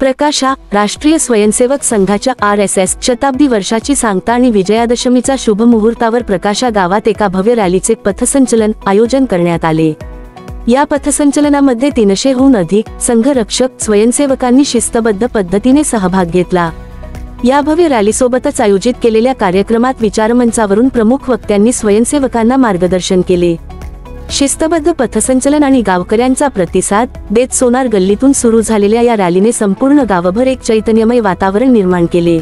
प्रकाशा राष्ट्रीय स्वयंसेवक संघाच्या RSS शताब्दी वर्षाची सांगता आणि विजयादशमीचा शुभ मुहूर्तावर प्रकाशा गावात एका भव्य रॅलीचे पथसंचलन आयोजन करण्यात आले। या पथसंचलनामध्ये 300हून अधिक संघरक्षक स्वयंसेवकांनी शिस्तबद्ध पद्धतीने सहभाग घेतला। या भव्य रॅलीसोबतच आयोजित केलेल्या कार्यक्रमात विचारमंचावरून प्रमुख वक्त्यांनी स्वयंसेवकांना मार्गदर्शन केले। शिस्तबद्ध पथसंचलन आणि गावकऱ्यांचा प्रतिसाद देत सोनार गल्लीतून सुरू झालेल्या या रॅलीने संपूर्ण गावभर एक चैतन्यमय वातावरण निर्माण केले।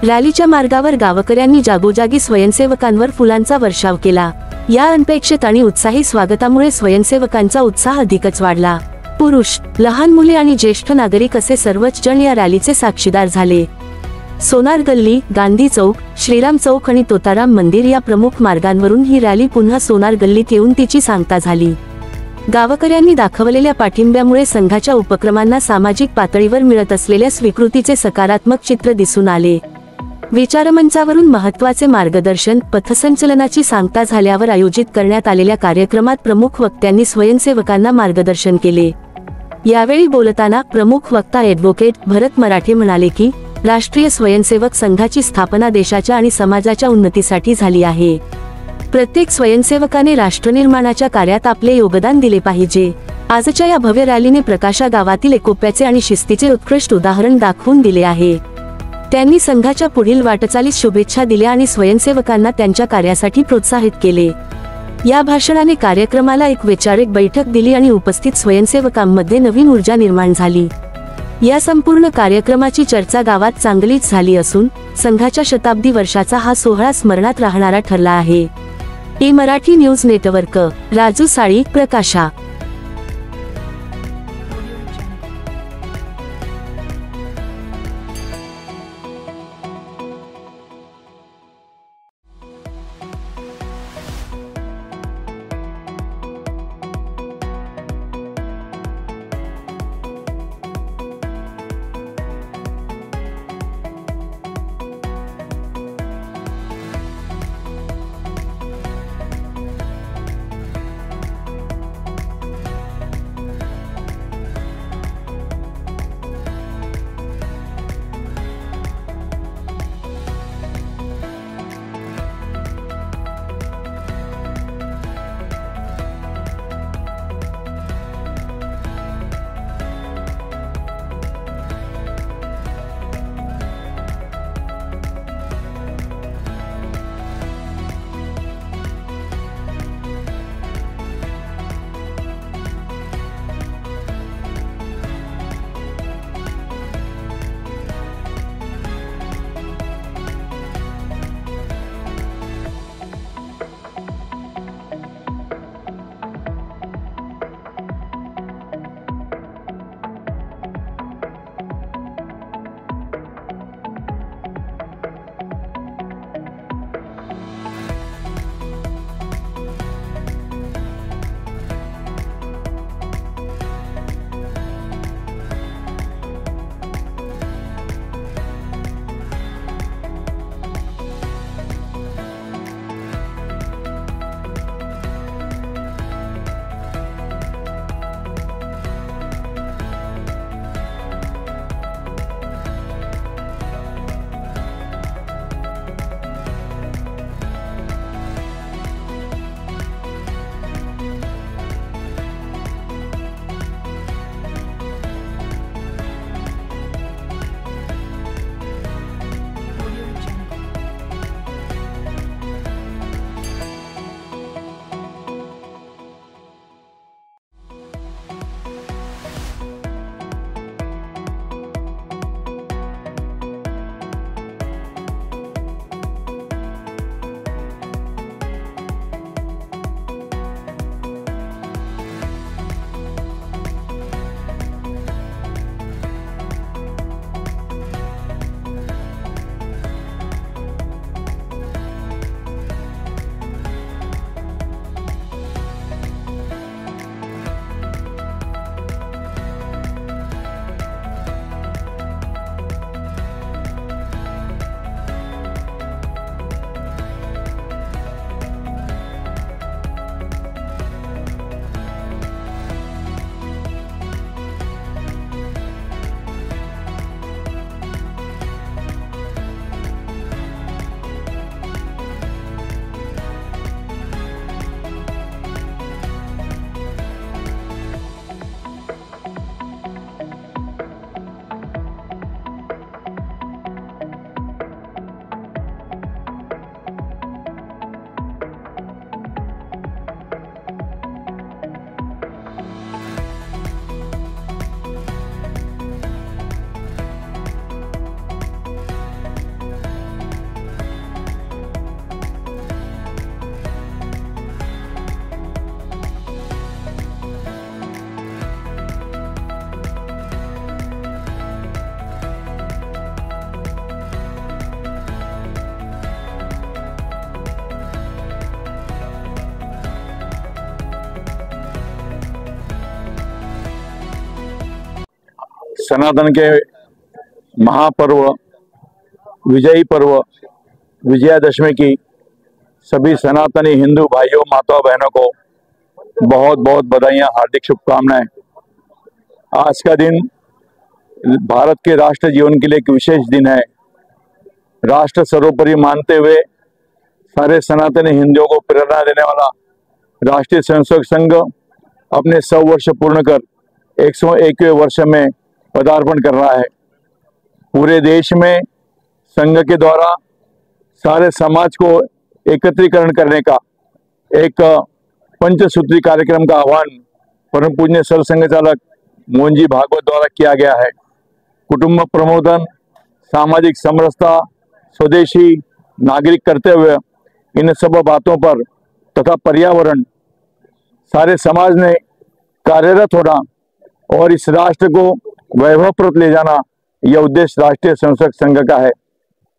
रॅलीच्या मार्गावर गावकऱ्यांनी जागोजागी स्वयंसेवकांवर फुलांचा वर्षाव केला। या अनपेक्षित आणि उत्साही स्वागतामुळे स्वयंसेवकांचा उत्साह अधिकच वाढला। पुरुष, लहान मुले आणि ज्येष्ठ नागरिक असे सर्वच जण या रॅलीचे साक्षीदार झाले। सोनार गल्ली, गांधी चौक, श्रीराम चौक आणि तोताराम मंदिर या प्रमुख मार्गांवरून ही रॅली पुन्हा सोनार गल्लीत येऊन तिची सांगता झाली। गावकऱ्यांनी दाखवलेल्या पाठिंब्यामुळे संघाच्या उपक्रमांना सामाजिक पातळीवर मिळत असलेल्या स्वीकृतीचे सकारात्मक चित्र दिसून आले। विचारमंचावरून महत्त्वाचे मार्गदर्शन, पथसंचलनाची सांगता झाल्यावर आयोजित करण्यात आलेल्या कार्यक्रमात प्रमुख वक्त्यांनी स्वयंसेवकांना मार्गदर्शन केले। यावेळी बोलताना प्रमुख वक्ता ॲडव्होकेट भरत मराठे म्हणाले की राष्ट्रीय स्वयंसेवक संघाची स्थापना देशाच्या आणि समाजाच्या उन्नतीसाठी झाली आहे। प्रत्येक स्वयंसेवकाने राष्ट्रनिर्माणाच्या कार्यात आपले योगदान दिले पाहिजे। आजच्या या भव्य रॅलीने प्रकाशा गावातील एकोप्याचे आणि शिस्तीचे उत्कृष्ट उदाहरण दाखवून दिले आहे। त्यांनी संघाच्या पुढील वाटचालीस शुभेच्छा दिल्या आणि स्वयंसेवकांना त्यांच्या कार्यासाठी प्रोत्साहित केले। या भाषणाने कार्यक्रमाला एक वैचारिक बैठक दिली आणि उपस्थित स्वयंसेवकांमध्ये नवीन ऊर्जा निर्माण झाली। या संपूर्ण कार्यक्रमाची चर्चा गावात चांगलीच झाली असून संघाच्या शताब्दी वर्षाचा हा सोहळा स्मरणात राहणारा ठरला आहे। मराठी न्यूज नेटवर्क, राजू साळी, प्रकाशा। सनातन के महापर्व विजयी पर्व विजयादशमी की सभी सनातनी हिंदू भाइयों माताओं बहनों को बहुत बहुत बधाइयाँ, हार्दिक शुभकामनाएं। आज का दिन भारत के राष्ट्र जीवन के लिए एक विशेष दिन है। राष्ट्र सर्वोपरि मानते हुए सारे सनातनी हिंदुओं को प्रेरणा देने वाला राष्ट्रीय स्वयंसेवक संघ अपने 100 वर्ष पूर्ण कर 101वें वर्ष में पदार्पण कर रहा है। पूरे देश में संघ के द्वारा सारे समाज को एकत्रीकरण करने का एक पंचसूत्री कार्यक्रम का आह्वान परम पूज्य सर संघ चालक मोहन जी भागवत द्वारा किया गया है। कुटुंब प्रमोदन, सामाजिक समरसता, स्वदेशी नागरिक करते हुए इन सब बातों पर तथा पर्यावरण सारे समाज ने कार्यरत होना और इस राष्ट्र को वैभवप्रद ले जाना, यह उद्देश्य राष्ट्रीय स्वयंसेवक संघ का है।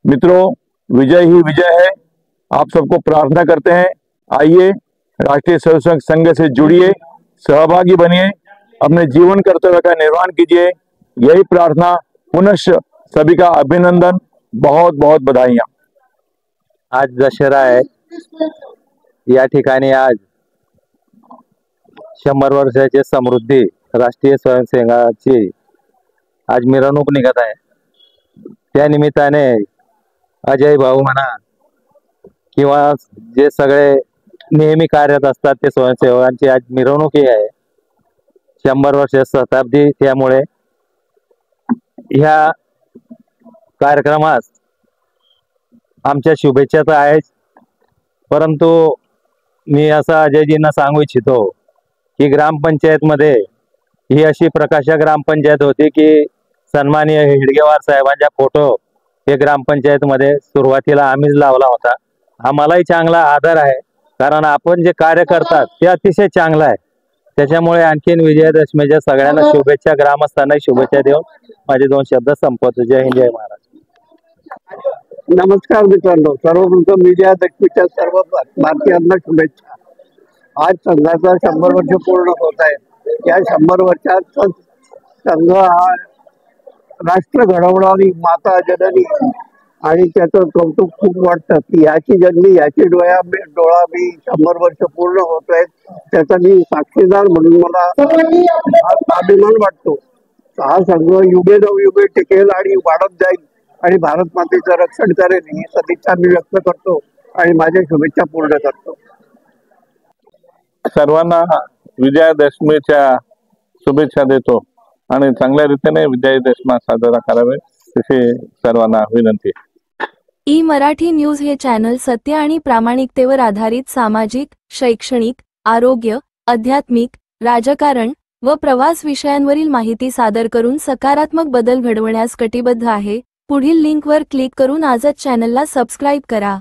मित्रों, विजय ही विजय है। आप सबको प्रार्थना करते हैं, आइए राष्ट्रीय स्वयंसेवक संघ से जुड़िए, सहभागी बनिए, अपने जीवन कर्तव्य का निर्वहन कीजिए। यही प्रार्थना, पुनश्च सभी का अभिनंदन, बहुत बहुत बधाइयाँ। आज दशहरा आहे। या ठिकाणी आज 100 वर्षाची समृद्धी राष्ट्रीय स्वयंसेवकाची आज मिरवणूक निघत आहे। त्या निमित्ताने अजय भाऊ म्हणा किंवा जे सगळे नेहमी कार्यरत असतात ते स्वयंसेवकांची आज मिरवणूक ही आहे। 100 वर्ष शताब्दी, त्यामुळे ह्या कार्यक्रमास आमच्या शुभेच्छा तर आहेच, परंतु मी असं अजयजींना सांगू इच्छितो की ग्रामपंचायत मध्ये ही अशी प्रकाशा ग्रामपंचायत होती की सन्माननीय हेडगेवार साहेबांचा फोटो हे ग्रामपंचायत मध्ये सुरुवातीला आम्हीच लावला होता। आम्हालाही चांगला आदर आहे, कारण आपण जे कार्य करतात ते अतिशय चांगलं आहे। त्याच्यामुळे आणखीन विजयादशमीच्या सगळ्यांना शुभेच्छा, ग्रामस्थांनाही शुभेच्छा देऊन माझे 2 शब्द संपवतो। जय हिंद, जय महाराष्ट्र। नमस्कार मित्रांनो, सर्वप्रथम विजयादशमीच्या सर्व भारतीयांना शुभेच्छा। आज संघाचा 100 वर्ष पूर्ण होत आहे। या 100 वर्षात संघ हा राष्ट्र घडवणारी माता जननी आणि त्याचं कौतुक खूप वाटतं की याची जन्मी याची डोळा मी 100 वर्ष पूर्ण होत आहेत, त्याचा मी साक्षीदार म्हणून मला अभिमान वाटतो। हा संघ युगे नवयुगे टिकेल आणि वाढत जाईल आणि भारत मातेचं रक्षण करेल ही सदिच्छा मी व्यक्त करतो आणि माझ्या शुभेच्छा पूर्ण करतो। सर्वांना विजयादशमीच्या शुभेच्छा देतो आणि चांगल्या रीतीने विजयादशमी साजरा करावे अशी सर्वांना विनंती। ई मराठी न्यूज हे चॅनल सत्य आणि प्रामाणिकतेवर आधारित सामाजिक, शैक्षणिक, आरोग्य, आध्यात्मिक, राजकारण व प्रवास विषयांवरील माहिती सादर करून सकारात्मक बदल घडवण्यास कटिबद्ध आहे। पुढील लिंकवर क्लिक करून आजच चॅनलला सबस्क्राइब करा।